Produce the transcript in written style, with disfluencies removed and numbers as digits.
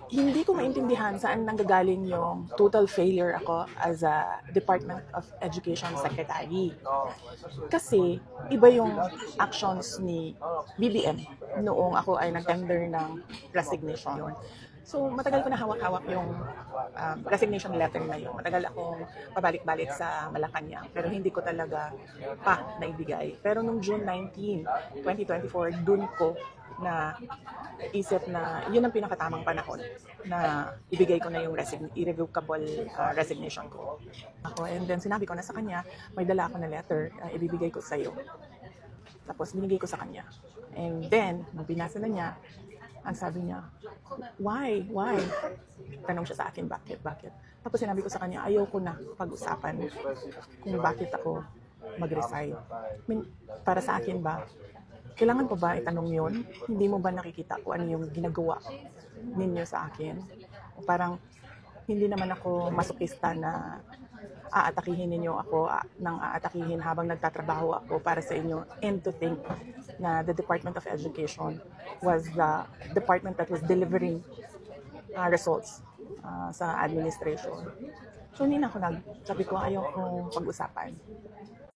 Hindi ko maintindihan saan nanggagaling yung total failure ako as a Department of Education Secretary. Kasi iba yung actions ni BBM noong ako ay nag-tender ng resignation. So matagal ko na hawak-hawak yung resignation letter na yun. Matagal akong pabalik-balik sa Malacanang pero hindi ko talaga pa naibigay. Pero nung June 19, 2024, dun ko na isip na yun ang pinakatamang panahon na ibigay ko na yung irrevocable resignation ko. And then sinabi ko na sa kanya, may dala ako na letter, ibibigay ko sa iyo. Tapos binigay ko sa kanya. And then, nung binasa na niya, ang sabi niya, why? Tanong siya sa akin, bakit? Tapos sinabi ko sa kanya, ayaw ko na pag-usapan kung bakit ako mag-resign. Para sa akin ba, kailangan pa ba itanong yun? Hindi mo ba nakikita kung ano yung ginagawa ninyo sa akin? O parang hindi naman ako masokista na aatakihin ninyo ako nang aatakihin habang nagtatrabaho ako para sa inyo, and to think na the Department of Education was the department that was delivering results sa administration. So hindi na ako sabi ko ayaw kong pag-usapan.